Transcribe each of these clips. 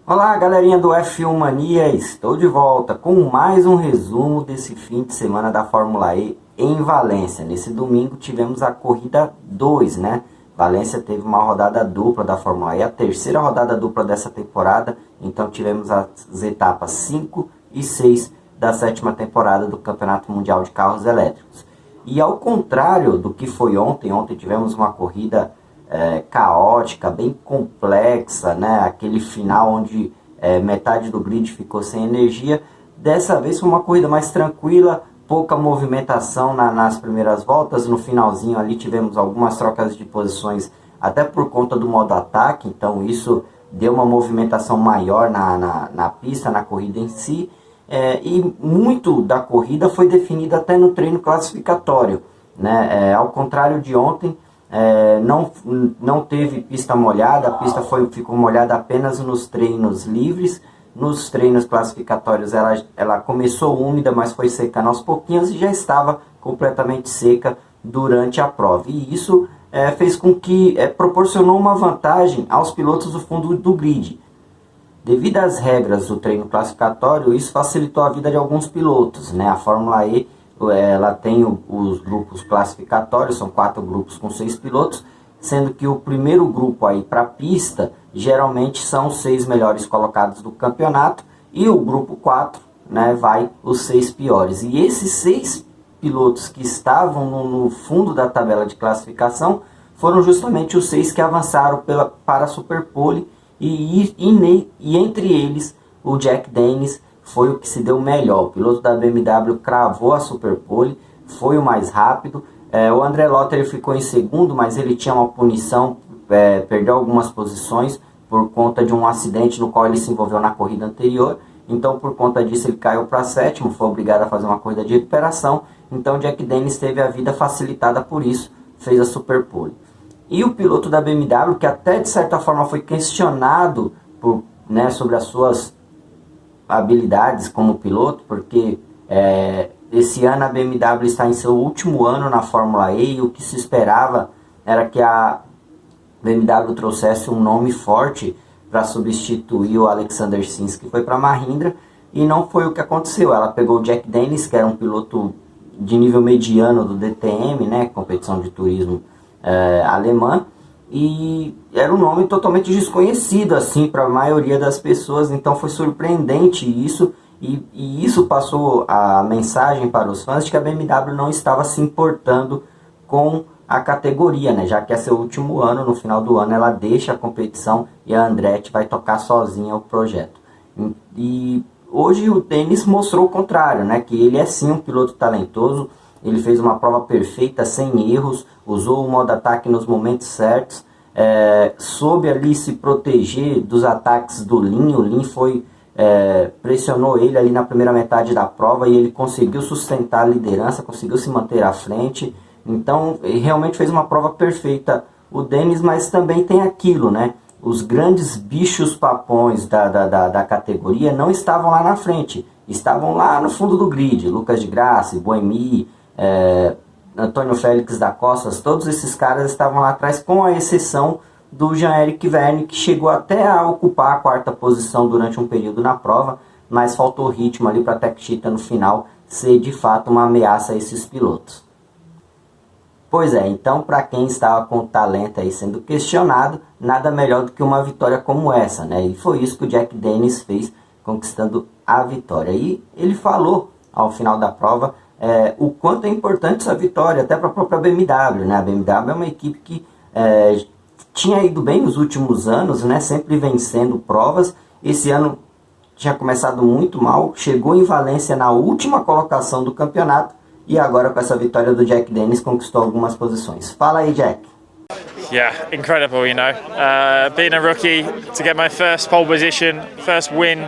Olá, galerinha do F1 Mania, estou de volta com mais um resumo desse fim de semana da Fórmula E em Valência. Nesse domingo tivemos a corrida 2, né? Valência teve uma rodada dupla da Fórmula E, a terceira rodada dupla dessa temporada, então tivemos as etapas 5 e 6 da sétima temporada do Campeonato Mundial de Carros Elétricos. E ao contrário do que foi ontem tivemos uma corrida caótica, bem complexa, né? Aquele final onde metade do grid ficou sem energia. Dessa vez foi uma corrida mais tranquila, pouca movimentação nas primeiras voltas. No finalzinho ali tivemos algumas trocas de posições, até por conta do modo ataque, então isso deu uma movimentação maior na pista, na corrida em si. E muito da corrida foi definida até no treino classificatório, né? Ao contrário de ontem, não teve pista molhada, a pista ficou molhada apenas nos treinos livres. Nos treinos classificatórios ela começou úmida, mas foi secando aos pouquinhos e já estava completamente seca durante a prova. E isso fez com que proporcionou uma vantagem aos pilotos do fundo do grid. Devido às regras do treino classificatório, isso facilitou a vida de alguns pilotos, né? A Fórmula E ela tem os grupos classificatórios, são 4 grupos com 6 pilotos, sendo que o primeiro grupo aí para a pista geralmente são os 6 melhores colocados do campeonato, e o grupo 4, né, vai os 6 piores. E esses 6 pilotos que estavam no fundo da tabela de classificação foram justamente os 6 que avançaram para a Superpole, e entre eles o Jack Dennis foi o que se deu melhor. O piloto da BMW cravou a Superpole, foi o mais rápido. O André Lotter ficou em segundo, mas ele tinha uma punição, perdeu algumas posições por conta de um acidente no qual ele se envolveu na corrida anterior. Então, por conta disso, ele caiu para sétimo, foi obrigado a fazer uma corrida de recuperação. Então, Jack Dennis teve a vida facilitada por isso, fez a Superpole. E o piloto da BMW, que até de certa forma foi questionado sobre as suas habilidades como piloto, porque esse ano a BMW está em seu último ano na Fórmula E, e o que se esperava era que a BMW trouxesse um nome forte para substituir o Alexander Sims, que foi para a Mahindra, e não foi o que aconteceu. Ela pegou o Jack Dennis, que era um piloto de nível mediano do DTM, né, competição de turismo alemã, e era um nome totalmente desconhecido assim para a maioria das pessoas. Então foi surpreendente isso, e isso passou a mensagem para os fãs de que a BMW não estava se importando com a categoria, né? Já que é seu último ano, no final do ano ela deixa a competição e a Andretti vai tocar sozinha o projeto. E hoje o Dennis mostrou o contrário, né? Que ele é sim um piloto talentoso. Ele fez uma prova perfeita, sem erros, usou o modo ataque nos momentos certos, soube ali se proteger dos ataques do Lin. O Lin pressionou ele ali na primeira metade da prova e ele conseguiu sustentar a liderança, conseguiu se manter à frente. Então, ele realmente fez uma prova perfeita, o Dennis. Mas também tem aquilo, né? Os grandes bichos papões da categoria não estavam lá na frente, estavam lá no fundo do grid. Lucas de Grassi, Buemi, Antônio Félix da Costa, todos esses caras estavam lá atrás, com a exceção do Jean-Eric Vergne, que chegou até a ocupar a 4ª posição durante um período na prova, mas faltou ritmo ali para a Tech Cheetah no final ser de fato uma ameaça a esses pilotos. Pois então, para quem estava com o talento aí sendo questionado, nada melhor do que uma vitória como essa, né? E foi isso que o Jack Dennis fez, conquistando a vitória. E ele falou ao final da prova o quanto é importante essa vitória, até para a própria BMW, né? A BMW é uma equipe que tinha ido bem nos últimos anos, né? Sempre vencendo provas. Esse ano tinha começado muito mal, chegou em Valência na última colocação do campeonato, e agora com essa vitória do Jack Dennis conquistou algumas posições. Fala aí, Jack. Yeah, incredible, you know. Being a rookie, to get my first pole position, first win,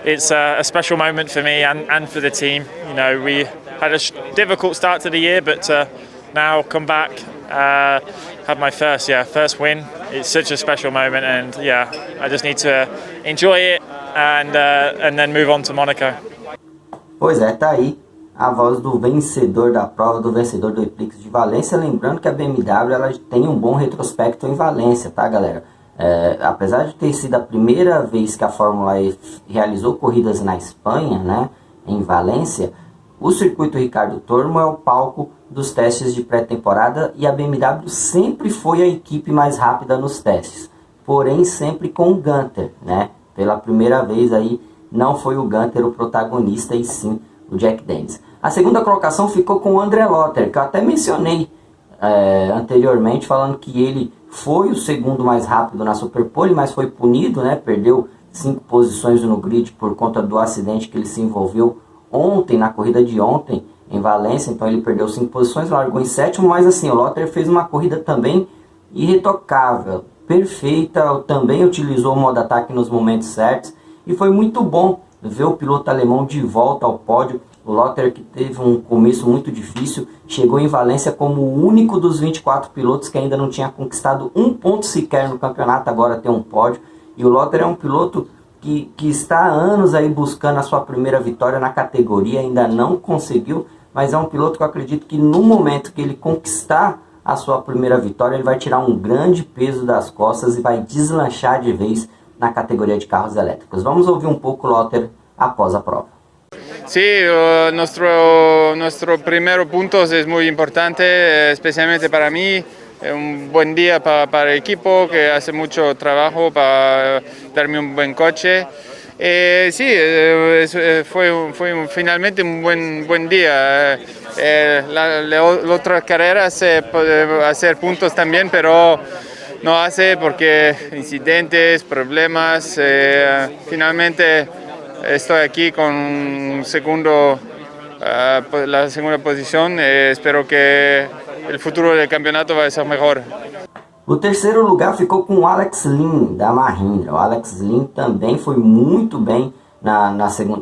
it's a special moment for me and for the team. You know, we had a difficult start to the year, but now come back, have my first win. It's such a special moment, and yeah, I just need to enjoy it and then move on to Monaco. Pois tá aí a voz do vencedor da prova, do vencedor do E-Prix de Valência. Lembrando que a BMW ela tem um bom retrospecto em Valência, tá, galera? Apesar de ter sido a primeira vez que a Fórmula E realizou corridas na Espanha, né, em Valência, o circuito Ricardo Tormo é o palco dos testes de pré-temporada e a BMW sempre foi a equipe mais rápida nos testes, porém sempre com o Gunter, né? Pela primeira vez aí não foi o Gunter o protagonista e sim o Jack Dennis. A segunda colocação ficou com o André Lotter, que eu até mencionei anteriormente, falando que ele foi o segundo mais rápido na Superpole, mas foi punido, né? Perdeu 5 posições no grid por conta do acidente que ele se envolveu ontem, na corrida de ontem, em Valência. Então ele perdeu 5 posições, largou em sétimo, mas assim, o Lotter fez uma corrida também irretocável, perfeita, também utilizou o modo ataque nos momentos certos, e foi muito bom ver o piloto alemão de volta ao pódio. O Lotter, que teve um começo muito difícil, chegou em Valência como o único dos 24 pilotos que ainda não tinha conquistado um ponto sequer no campeonato, agora tem um pódio. E o Lotter é um piloto que está há anos aí buscando a sua primeira vitória na categoria, ainda não conseguiu, mas é um piloto que eu acredito que no momento que ele conquistar a sua primeira vitória, ele vai tirar um grande peso das costas e vai deslanchar de vez na categoria de carros elétricos. Vamos ouvir um pouco o Lotter após a prova. Sí, nuestro primer punto es muy importante, especialmente para mí. Es un buen día para el equipo que hace mucho trabajo para darme un buen coche. Fue finalmente un buen día. La otra carrera se puede hacer puntos también, pero no hace porque incidentes, problemas. Finalmente estoy aquí con la segunda posición. Espero que el futuro del campeonato va a ser mejor. O terceiro lugar ficou com o Alex Lynn, da Mahindra. O Alex Lynn também foi muito bem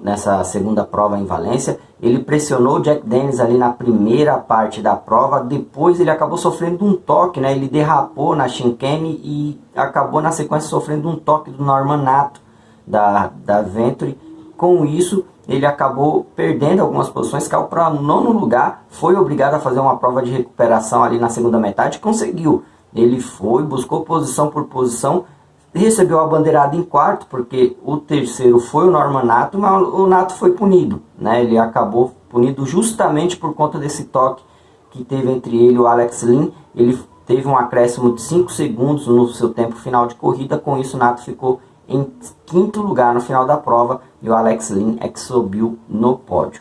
nessa segunda prova em Valência. Ele pressionou o Jack Dennis ali na primeira parte da prova. Depois ele acabou sofrendo um toque, né? Ele derrapou na chicane e acabou na sequência sofrendo um toque do Norman Nato da Venturi. Com isso, ele acabou perdendo algumas posições, caiu para o 9º lugar, foi obrigado a fazer uma prova de recuperação ali na segunda metade, conseguiu. Ele foi, buscou posição por posição, recebeu a bandeirada em quarto, porque o terceiro foi o Norman Nato, mas o Nato foi punido, né? Ele acabou punido justamente por conta desse toque que teve entre ele e o Alex Lynn. Ele teve um acréscimo de 5 segundos no seu tempo final de corrida, com isso o Nato ficou em 5º lugar no final da prova e o Alex Lynn é que subiu no pódio.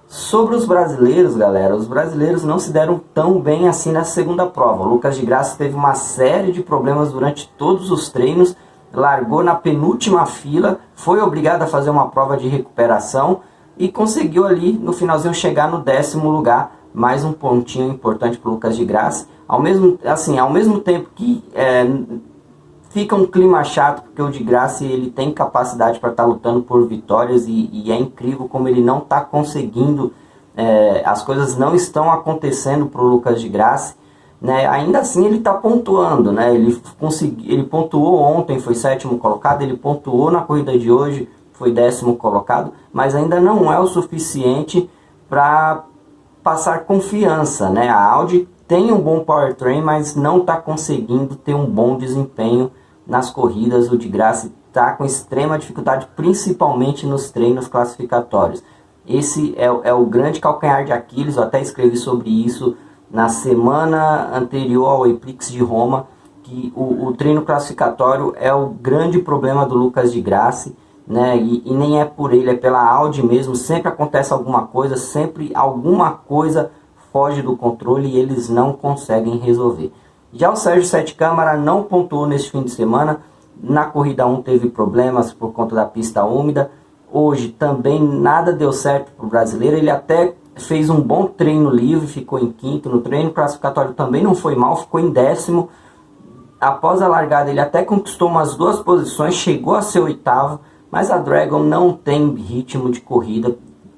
Sobre os brasileiros, galera, os brasileiros não se deram tão bem assim na segunda prova. O Lucas de Grassi teve uma série de problemas durante todos os treinos, largou na penúltima fila, foi obrigado a fazer uma prova de recuperação e conseguiu ali no finalzinho chegar no 10º lugar, mais um pontinho importante para o Lucas de Grassi. Ao mesmo tempo que fica um clima chato, porque o de Grassi ele tem capacidade para estar lutando por vitórias e é incrível como ele não está conseguindo, as coisas não estão acontecendo para o Lucas de Grassi, né? Ainda assim ele está pontuando, né? Ele pontuou ontem, foi 7º colocado, ele pontuou na corrida de hoje, foi 10º colocado, mas ainda não é o suficiente para passar confiança, né? A Audi tem um bom powertrain, mas não está conseguindo ter um bom desempenho nas corridas. O de Grassi está com extrema dificuldade, principalmente nos treinos classificatórios. Esse é o grande calcanhar de Aquiles. Eu até escrevi sobre isso na semana anterior ao Eprix de Roma, que o treino classificatório é o grande problema do Lucas de Grassi, né? E nem é por ele, é pela Audi mesmo. Sempre acontece alguma coisa, sempre alguma coisa foge do controle e eles não conseguem resolver. Já o Sérgio Sete Câmara não pontuou neste fim de semana. Na corrida 1 teve problemas por conta da pista úmida. Hoje também nada deu certo para o brasileiro. Ele até fez um bom treino livre, ficou em 5º. No treino classificatório também não foi mal, ficou em 10º. Após a largada ele até conquistou umas 2 posições, chegou a ser 8º. Mas a Dragon não tem ritmo de corrida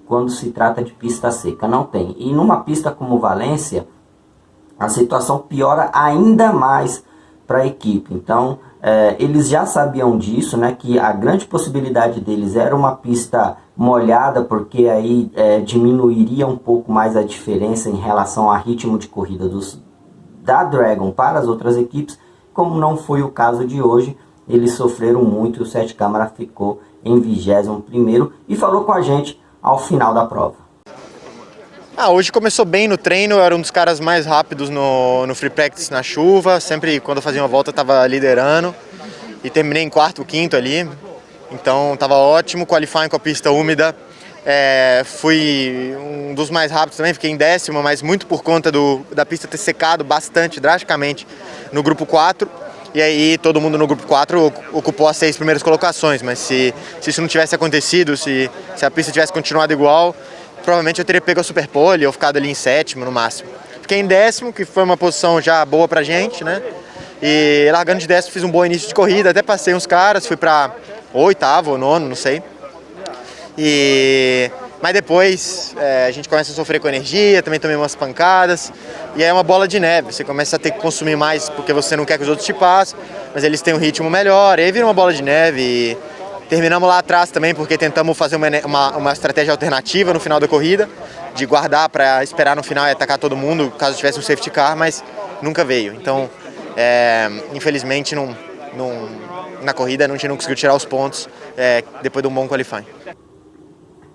quando se trata de pista seca, não tem. E numa pista como Valência, a situação piora ainda mais para a equipe. Então, eles já sabiam disso, né, que a grande possibilidade deles era uma pista molhada, porque aí diminuiria um pouco mais a diferença em relação ao ritmo de corrida da Dragon para as outras equipes. como não foi o caso de hoje, eles sofreram muito e o Sete Câmara ficou em 21º e falou com a gente ao final da prova. Hoje começou bem no treino, eu era um dos caras mais rápidos no free practice na chuva, sempre quando eu fazia uma volta eu estava liderando e terminei em quarto ou quinto ali, então estava ótimo, qualifying com a pista úmida, fui um dos mais rápidos também, fiquei em 10º, mas muito por conta da pista ter secado bastante, drasticamente no grupo 4, e aí todo mundo no grupo 4 ocupou as 6 primeiras colocações, mas se isso não tivesse acontecido, se a pista tivesse continuado igual, provavelmente eu teria pego a Superpole ou ficado ali em 7º no máximo. Fiquei em 10º, que foi uma posição já boa pra gente, né? E largando de 10º fiz um bom início de corrida, até passei uns caras, fui pra 8º ou 9º, não sei. Mas depois a gente começa a sofrer com energia, também tomei umas pancadas, e aí é uma bola de neve, você começa a ter que consumir mais porque você não quer que os outros te passem, mas eles têm um ritmo melhor, e aí vira uma bola de neve e terminamos lá atrás também porque tentamos fazer uma estratégia alternativa no final da corrida, de guardar para esperar no final e atacar todo mundo caso tivesse um safety car, mas nunca veio. Então, infelizmente, na corrida a gente não conseguiu tirar os pontos depois de um bom qualifying.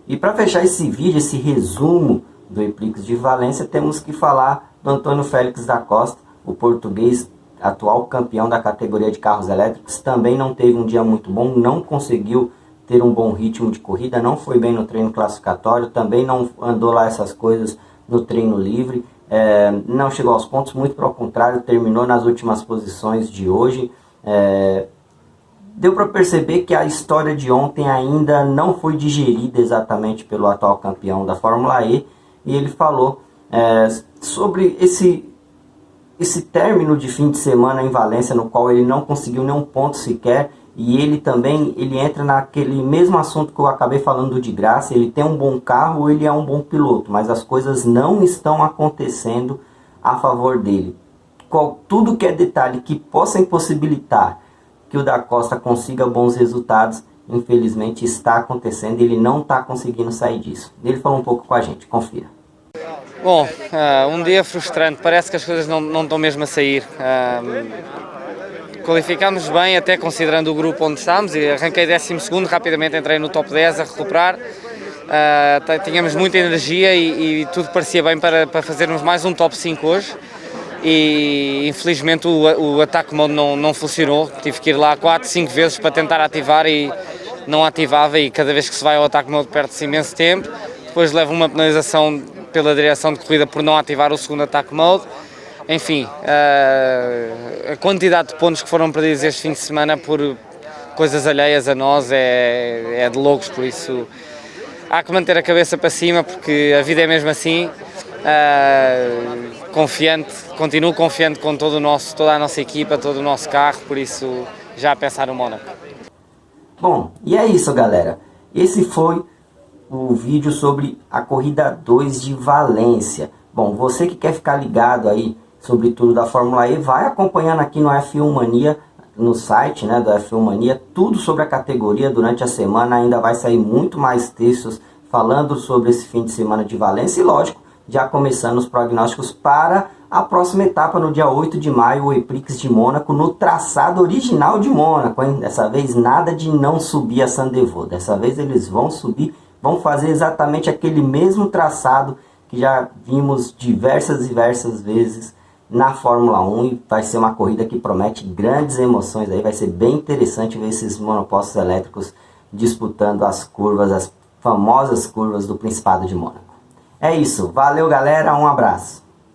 E para fechar esse vídeo, esse resumo do E-Prix de Valência, temos que falar do Antônio Félix da Costa, o português, atual campeão da categoria de carros elétricos. Também não teve um dia muito bom, não conseguiu ter um bom ritmo de corrida, não foi bem no treino classificatório, também não andou lá essas coisas no treino livre, não chegou aos pontos, muito pelo contrário, terminou nas últimas posições de hoje. Deu para perceber que a história de ontem ainda não foi digerida exatamente pelo atual campeão da Fórmula E, e ele falou sobre esse término de fim de semana em Valência, no qual ele não conseguiu nenhum ponto sequer, e ele entra naquele mesmo assunto que eu acabei falando de Graça. Ele tem um bom carro, ele é um bom piloto, mas as coisas não estão acontecendo a favor dele. Tudo que é detalhe que possa impossibilitar que o da Costa consiga bons resultados, infelizmente está acontecendo e ele não está conseguindo sair disso. Ele falou um pouco com a gente, confira. Bom, um dia frustrante, parece que as coisas não estão mesmo a sair. Qualificámos bem, até considerando o grupo onde estamos, e arranquei 12º, rapidamente entrei no top 10 a recuperar. Tínhamos muita energia e tudo parecia bem para fazermos mais um top 5 hoje. E infelizmente o Attack Mode não funcionou, tive que ir lá 4, 5 vezes para tentar ativar e não ativava, e cada vez que se vai ao Attack Mode perde-se imenso tempo. Depois leva uma penalização pela direção de corrida por não ativar o segundo Attack Mode. Enfim, a quantidade de pontos que foram perdidos este fim de semana por coisas alheias a nós é de loucos, por isso há que manter a cabeça para cima, porque a vida é mesmo assim. Continuo confiante com toda a nossa equipa, todo o nosso carro, por isso já a pensar no Mónaco. Bom, e é isso, galera. Esse foi o vídeo sobre a corrida 2 de Valência. Bom, você que quer ficar ligado aí sobre tudo da Fórmula E, vai acompanhando aqui no F1 Mania, no site, né, do F1 Mania, tudo sobre a categoria. Durante a semana ainda vai sair muito mais textos falando sobre esse fim de semana de Valência e, lógico, já começando os prognósticos para a próxima etapa no dia 8 de maio, o E-Prix de Mônaco, no traçado original de Mônaco, hein? Dessa vez nada de não subir a Sandevaux, dessa vez eles vão subir, vão fazer exatamente aquele mesmo traçado que já vimos diversas vezes na Fórmula 1, e vai ser uma corrida que promete grandes emoções aí, vai ser bem interessante ver esses monopostos elétricos disputando as curvas, as famosas curvas do Principado de Mônaco. É isso, valeu galera, um abraço.